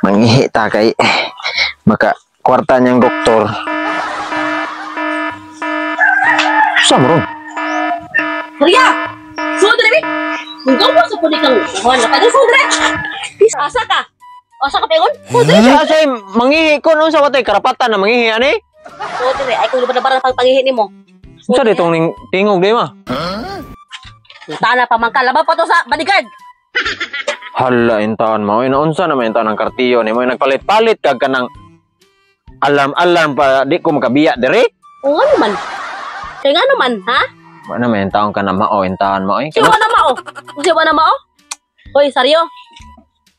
Mangihi ta kay maka kwarta niyang doktor. Samron. Ria! Sudre mi! Ikaw mo sa puli kang kuhan na ka. Sudre! Asa ka? Asa ka pegon? Sudre! Say mangihi ko no sa watay karapatan na mangihi ani. Sudre, ay kung lubar-labar ang pagpangihi ni mo. Unsa ditong ning tingog di ma? Natana pa man ka. Labaw pa to sa bodyguard. Hala intaan mo. Inaunsa naman intaan ang kartiyo ni mo. Nagpalit-palit kag kanang alarm pa di ko makabiya dire. O nga naman. Kaya nga naman, ha? Ano may intaan ka na mao intaan mo eh. Siya na mao. Siya na mao? Hoy, saryo.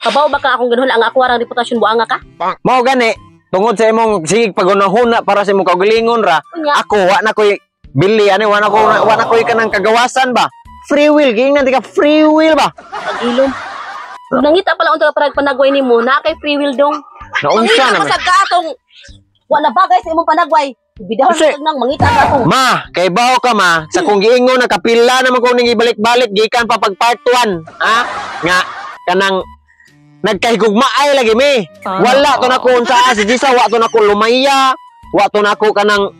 Kabaw ba ka akong ganun ang ako arang reputasyon buanga ka? Mao gani. Tungod sa imong sigig pagunahuna para sa imong kaugalingon ra. Ako wa na koy bili ani wa na koy kanang kagawasan ba. Free will ging nanti ka free will ba. Pag-ilom. Nangita pala unta parag panagway nimo na kay free will dong. Naunsa naman. Masag ka atong wala bagay sa imong panagway. Bidahon kag nang mangita ka atong. Ma, kay baho ka ma, sa kung giingon nakapila naman ko ning ibalik-balik gikan pa pag part 1, ha? Nga kanang nagkahigugma ay lagi mi. Wala to nako unsa si Jisa, wa to nako lumaya, wa to nako kanang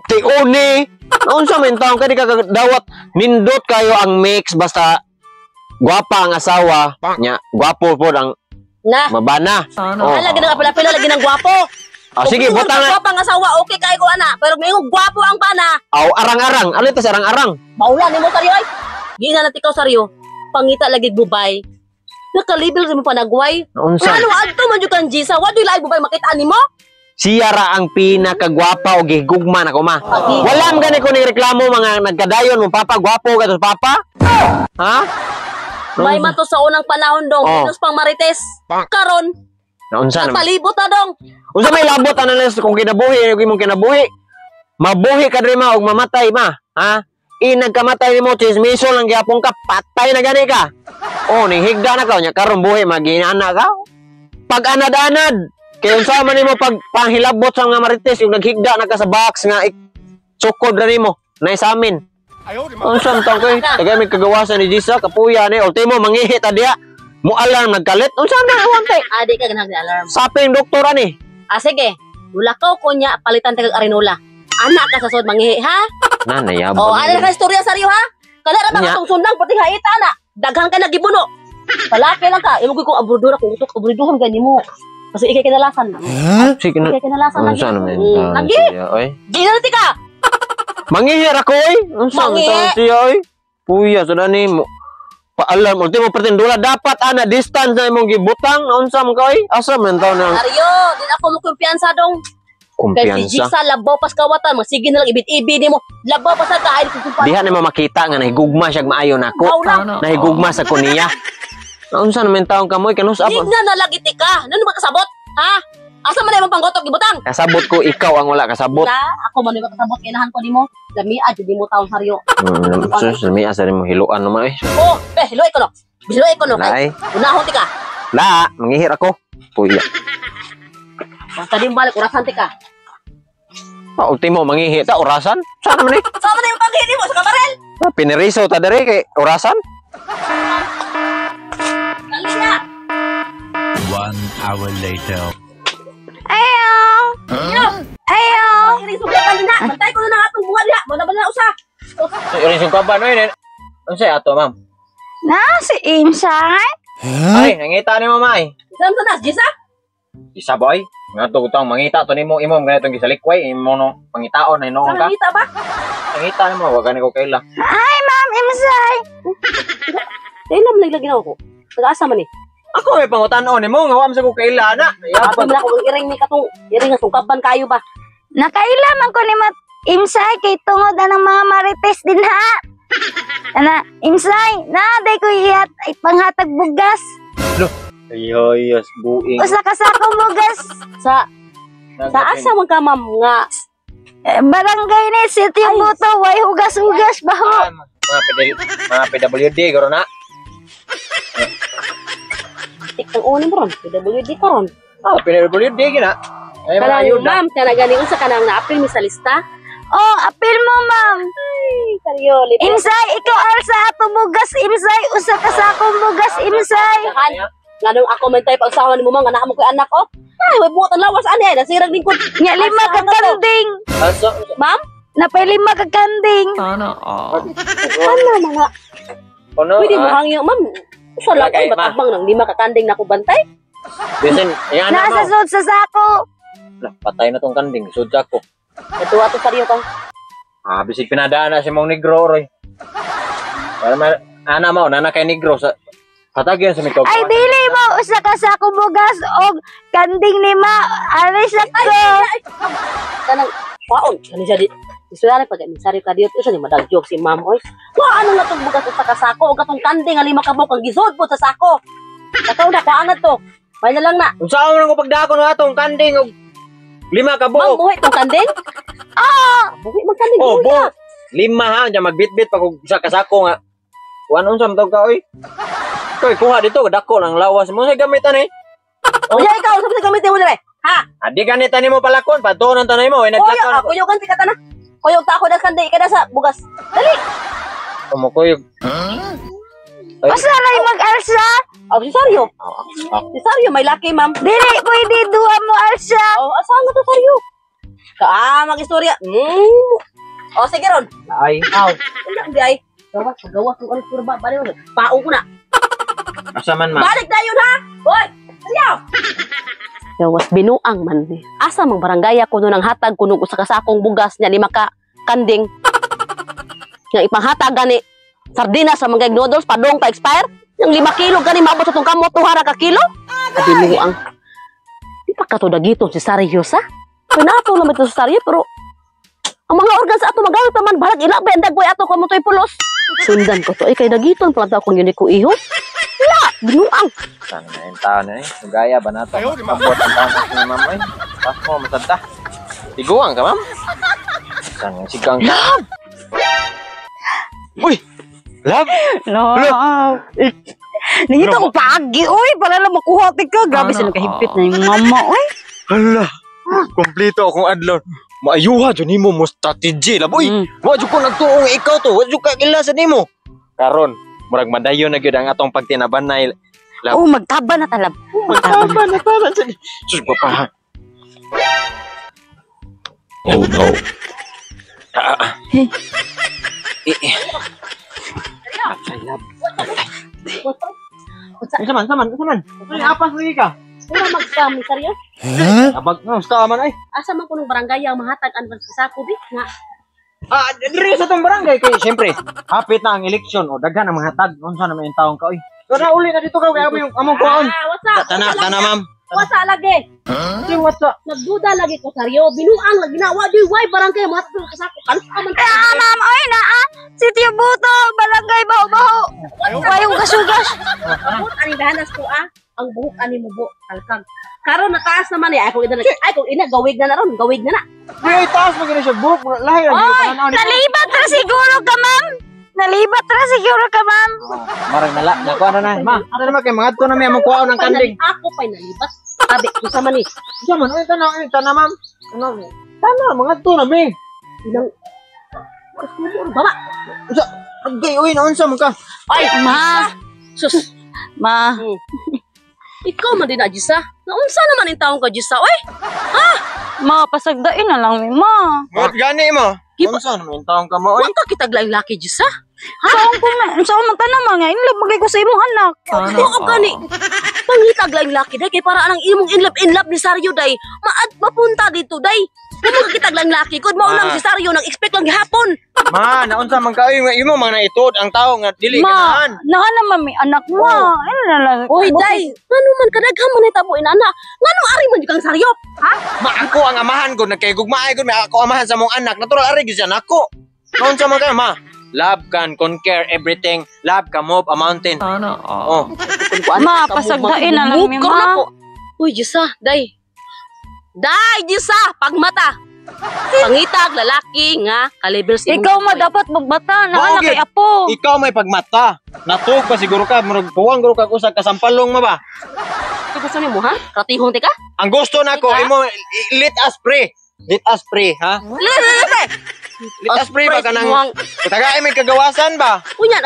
tiuni. Unsa man taong kadi ka dawat nindot kayo ang mix basta gwapa ang asawa nya, gwapo po ang na mabana. Lagi nang apil-apil lagi nang gwapo. Sige, butang na. Gwapo ang asawa, okay kay ko ana, pero may gwapo ang pana. Aw, arang-arang. Ano ito sa arang-arang? Maulan nimo saryo ay. Gina na tikaw saryo. Pangita lagi bubay. Nakalibel sa mo panagway. Unsa? Ano adto man jud kan Jisa? Wa di laay bubay makita nimo? Siya ra ang pinakagwapa o gihigugma na ko ma. Wala man gani ko ni reklamo mga nagkadayon mo papa gwapo ka to papa. Ha? May mato sa unang panahon dong, minus pang marites. Karon, naunsa naman? napalibot na dong. Unsa may labot ana lang kung kinabuhi, imong kinabuhi. Mabuhi ka diri ma og mamatay ma, ha? Nagkamatay nimo chismiso lang gyapon ka, patay na gani ka. Oh, ning higda na ka nya karon buhi maginana ka. Pag anad-anad, kay unsa man nimo pag panghilabot sa mga marites yung naghigda na ka sa box nga sukod ra nimo, nay sa amin. Unsa man taw kay tagay may kagawasan ni Jisa kapuya ni ultimo mangihi ta diha. Mo alarm nagkalit. Unsa man awante? Adi ka ganang alarm. Saping doktor ani. Sige. Ulakaw ko niya palitan tagag arinola. Anak ka sa sud mangihi ha? Nanay yabang. Ano ka istorya saryo ha? Kala ra ba katong sundang pati haita na. Daghang ka nagibuno. Palapil lang ka. Imo ko abrodura ko utok abriduhan gani mo. Kasi ikay kinalasan. Sige na. Ikay kinalasan lagi. Unsa naman? Lagi. Oy. Ginalti ka. Mangihi ra ko oy. Unsa man taw siya oy? Puya sada nimo. Paalam ultimo pretendula dapat ana distance na imong gibutang. Unsa man ka oy? Asa man taw na? Aryo, din ako mo kumpiyansa dong. Kay si Kumpiyansa. Jisa labaw pas kawatan, masigin na lang ibit-ibi nimo. Labaw pa sa kaay ko Diha na makita nga nahigugma siya maayo nako. Nahigugma sa kuniya. Unsa naman taong kamoy kanus apa? Igna na lagi tika. Ano ba kasabot? Ha? Asa man imong panggotok gibutang? Kasabot ko ikaw ang wala kasabot. Na, ako man yung kasabot kinahan ko nimo. Lamiad jud nimo taon saryo. Sus, lami asa mo hiluan naman eh. Oh, hiloy ko no. Hiloy ko no. Lai. Unahon tika. La, mangihir ako. Puya. Basta din balik orasan tika. Ultimo mangihi ta orasan. Saan naman eh? Sama na yung panghihi mo sa kamarel. Piniriso ta dere kay orasan. Kaliya. 1 hour later. Ayaw. Ayaw. Iriso ka kanina. Bantay ko na atong bunga diha. Mo na ba na usa? Irin sing kaban oy. Unsay ato ma'am? Na si Insay? Ay, nangita ni mama ay. Saan sa nas, Jisa? Isa boy. Nga to utang mangita to nimo imong ganitong gisalikway imo no pangitaon ay noon Saan ka. nakita ba? Nangita nimo wag gani ko kaila. Ay, Ma'am Insay! Ilam lang lagi na ako. Nag-asa man eh. Ako may pangutan-on nimo nga wa man sa ko kaila na. Ato na ako iring ni katong iring nga sungkaban kayo ba? Nakailaman ko ni Mat Insay kay tungod ng mga marites din ha. Ana, Insay, day ko ihat ay panghatag bugas. Ayoy, buing. Usa ka sakong bugas. Sa asa man ka ma'am nga Barangay ni Sitio Buto, way hugas-hugas baho. Mga PWD garo na. tikang unin mo ron. PWD ka ron. PWD gina. Ay mga Kanang ayud na. ma'am, kanang galing sa kanang na-apil mi sa lista. Oh, apil mo, Ma'am. Ay, karyo, libre. Insay, ikaw al sa ato bugas, Insay. Usa ka sakong bugas, Insay. Nga nung ako man tayo pag-asawa ni mo nga naa mo ko'y anak oh. Ay, may buot ang lawas ani ay nasirang lingkod. Nya 5 ka kanding. Asa? Ma'am, Napay 5 ka kanding. ano mga Ano? pwede mo hangyo ma'am. Sa lang Okay, ay matabang nang 5 ka kanding na ko bantay. Bisan, yan na Nasa mo. sud sa sako. Patay na tong kanding. Sudya ko. Natuwa to sariyo kang. Bisig pinadaan na si mong negro, Roy. Para ana mo, nana kay negro sa patagyan sa mikog. Ay dili mo usa ka sako bugas og kanding 5. Alis ako. Kanang paon kani siya di. Isuyari pag sari ka diyo isa ni madagjog si ma'am oy. Wa ano nga tong bugas sa kasako og katong kanding nga 5 ka buok ang gisod po sa sako. Kataw na kuan na to. May na lang na. Unsa mo nang pagdakon nga tong kanding og 5 ka Ma'am, buok. buhi tong kanding? Buhi man kanding. Oh, buhi buok. 5 ha, diyan magbitbit pag sa kasako nga. Kuan unsa man ka oy? Koy kuha dito dako lang lawas mo sa gamitan eh. O ya ikaw sa gamitin mo dire. Ha? Adi ganita nimo palakon, patuon tanay mo, Kuya, naglakon. ako yung kanti kata na. Kuyog ta ako das kanding kada sa bugas. Dali. Kumukuyog. Usa ray mag-alsa. Oh, si Saryo. Si Saryo may laki, ma'am. Dili pwede duha mo alsa. Oh, asahan nga to Saryo? Mag-istorya. Oh, sige ron. Ay, aw. Wala, hindi ay. Gawas kung ano kurba. Balik mo. Paong ko na. Asa man ma? Balik na yun, ha? Hoy! Saryo! Gawas, binuang man. Asa mang barangay ako nun ang hatag kunog sa kasakong bugas niya 5 ka kanding. Nga ipanghatag gani sardinas sa mga noodles padong pa expire. Yung 5 kilo gani maabot sa tong kamot 200 ka kilo. Binuang. Di pa ka to dagito si Saryo sa? Pinato naman ito sa Saryo pero ang mga organ sa ato magawit pa man balag ila ba ang dagway ato ko mo to'y pulos. Sundan ko to ay kay dagiton pala akong yun ko iho. Wala, binuang. Sana na yung taon eh. Gaya ba na ito? Kapot ang taon ni ma'am eh. Pas mo, masada. Tiguang ka, ma'am? Sana yung sigang ka. Uy! Love! No. Nangita ko pagi, oy, para lang makuha ka. Grabe sila kahigpit na yung mama, oy. Hala! Kompleto akong adlaw. Maayuha dyan mo mo strategy. Laboy! Wadyo ko nagtuong ikaw to. Wadyo ka kilasan ni mo. Karon, murag madayon na gyud ang atong pagtinaban na Oh, magtaba na talab. Magtaba. na para sa sus papa. Oh no. Saman. Ay, apas lagi ka. Wala mag-scam, Saryo? Abag no, sta man ay. Asa man ko ng barangay ang mahatag ang sa sako, bi? Nga. Dire sa tong barangay kay syempre, hapit na ang eleksyon o daghan ang mga tag unsa na may taong ka oy. Kada uli na dito ka kay yung among kuon. What's up? Tana ma'am. What's up lagi? Sing what's up? Nagduda lagi ko, Saryo. Binuang lagi na. Wadi, why barangay mahatag ang sa sako? Ano ka man? Ma'am, oy, naa. Si Tio Buto, barangay baho-baho. Wayong kasugas. Buhok ani dahanas ko, ang buhok ani mo bu, talkag. Karon nataas naman eh. Ay, kung ina, gawig na ron. Gawig na na. Ay, taas mo gina siya buhok, lahi lang Oy, nalibat ra siguro ka, ma'am. Nalibat ra siguro ka, ma'am. Marag nala, nakuha na. Ma, ano naman kay mga to na may among kuha ng kanding. Ako pa'y nalibat. Sabi, kung sa man eh. Diyan man, tana ma'am. Tana, mga to na may. Ilang... Baba! Agay, uy, naunsa mo ka. Ay, Ma. Sus! Ma. Ikaw man din na, Jisa. Naunsa naman yung taong ka, Jisa, oy? Ma, pasagdain na lang, ma. What gani mo? Kipa- Unsa naman yung taong ka mo, oy? Huwag ka kitaglang laki, Jisa. Saan man tanama nga, inlove magay ko sa imong anak. Oo, gani. Pangitag lang laki, day. Kay para anang imong inlove ni Saryo, day. Mapunta dito, day. Kung magkakitag lang laki, kung maulang si Saryo, nang-expect lang gihapon. Ma, naunsa man ka, uy, imo mga naitod ang tao nga dili Ma, ganahan. naa naman may anak mo. Ano na lang. Oy, day. Ngano man kadaghan man itabo inana. Ngano ari man kang Saryo? Ha? Ma, ako ang amahan ko, nagkaigugmaay ko, may ako amahan sa mong anak. Natural, ari, gizyan ako. Naunsa man ka, ma. Love can conquer everything. Love can move a mountain. Oh. Ma, pasagdain na lang mi, ma. Uy, Jisa, day. Day, Jisa, pagmata. Pangitag, lalaki nga, kalibel sa Ikaw ma dapat magbata na anak Okay. kay apo. Ikaw may pagmata. Natug pa siguro ka, murag puwang guro ka usag kasampalong ma ba? Ito gusto niyo mo, ha? Ratihong tika? Ang gusto nako Ika? imo let us pray. Let us pray, ha? Let us pray ba kanang tagaay may kagawasan ba? Unya,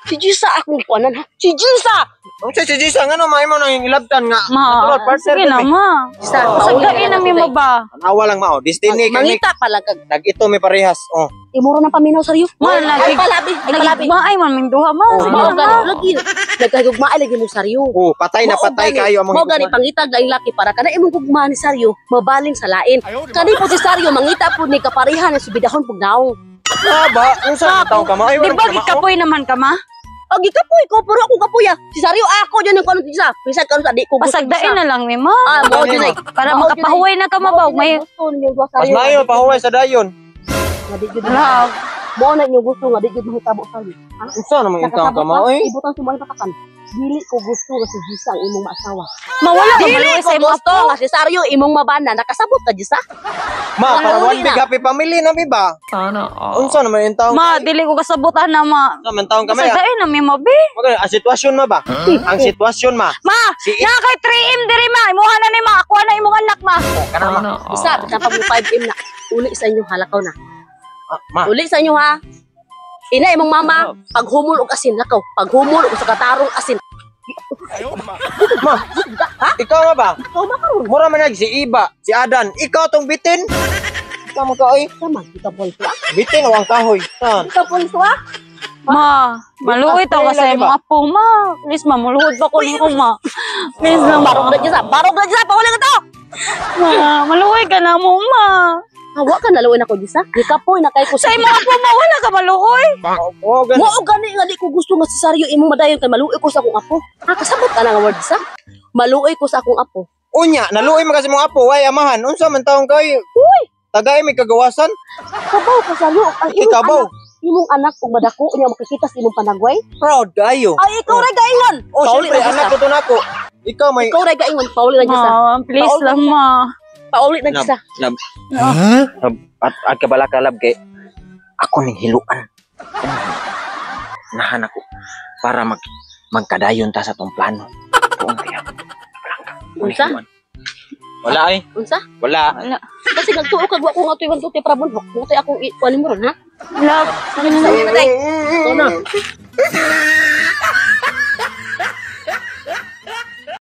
Si Jisa akong kuanan ha. Si Jisa. Ang si Jisa nga no, may mo nang ilabtan nga. Ma, Natural partner sige na, kami. ma. Jisa, Sagdain na mo ba? Awa lang mao, destiny kami. Mangita pa lang kag Nag ito may parehas. Oh. imuro ng paminaw sa iyo. Ma, Ay palabi, ay palabi. Ma, ay, man, duha, ma. Oh, Sige Mao na, gani ma. lagi. Nagkahigugma lagi mo saryo. Oh, patay na patay kayo among Mo gani pangitag laing laki para kana imong gugma ni Saryo mabaling sa lain. Kani po si Saryo mangita po ni kaparihan ni subidahon pug naong. ba? Unsa taong ka ma? Ay, Di wala ba ka ma- gikapoy naman ka, ma? Og gikapoy ko pero ako kapoy ah. Si Saryo ako diyan ang kuno Jisa. Bisag karon sa di ko gusto. Pasagdain na lang ni, ma. Ah, mo diyan ay. Para makapahuway na ka, mabaw. May gusto niyo ba Mas Saryo? mayo pahuway sa dayon. Nga di jud. lag. Mo na niyo gusto nga di jud mahitabo Saryo. Ha? Unsa naman yung taong ka ma? Ay, Ibutan sumay patakan. Dili ko gusto nga si Jisa ang imong maasawa. Mawala ka Dili maluwi ko sa imong gusto nga si Saryo imong mabana nakasabot ka Jisa. ma, para Ano, one big na? happy family na mi ba? Sana all. Unsa naman yung taong Ma, dili ko kasabutan na, ma. Unsa man taong ka ma? Pasagdain na mi, ma, be. Magana ang sitwasyon ma ba? Ang sitwasyon ma. Ma, Si na kay 3M diri, ma. Imuha na ni, ma. Ako na imong anak, ma. Kana ma. Sana all. Jisa, bisan pa mo 5M na. Uli sa inyo halakaw na. Ma. Uli sa inyo ha. Ina imong mama, paghumol og asin lakaw. Paghumol og sa katarong asin. Ma. Ikaw nga ba? Ikaw ba karon? Mura man nag si Iba, si Adan. Ikaw tong bitin. Tama ka oy. Sama kita pulso ah. Bitin o ang kahoy. Tan. Kita pulso ah. Ma, maluwi to kasi Ay, mga apo, ma. Please, ma, muluhod pa ko nimo, ma. Please lang, Barog na Jisa, barog na Jisa, pauli ka to. ma. Maluwi ka na mo, ma. Hawa ka naluin ako Jisa. Gikapoy na kay ko Sa imong apo, ma, wala ka maluoy. Oh, gan. Mo og gani nga di ko gusto nga si Saryo imong madayon kay maluoy ko sa akong apo. Ha kasabot ka na nga word Jisa. Maluoy ko sa akong apo. Unya, naluoy man kasi mong apo, ay amahan. Unsa man taong kay? Uy, Tagay may kagawasan. kabaw ka Saryo. Ang imong Ikabaw. anak, imong anak ug madako unya makikita sa imong panagway. Proud kayo. Ay ikaw ra gaingon. Oh, Pauli syempre, na anak Jisa. ko to nako. Ikaw may... Ikaw ra gaingon, pauli na Jisa. Ma, please lang, ma. Pauli na Jisa. At kabalakalab kay ako ning hiluan. Nahan ako para magkadayon ta sa tong plano. Tuon kaya. Unsa? Wala ay. Unsa? Wala. Wala. Kasi nagtuo kag wa ko nga tuwan tuti para bunhok. Mo tay akong kuan mo ron ha. Love. Sa matay. Ito na.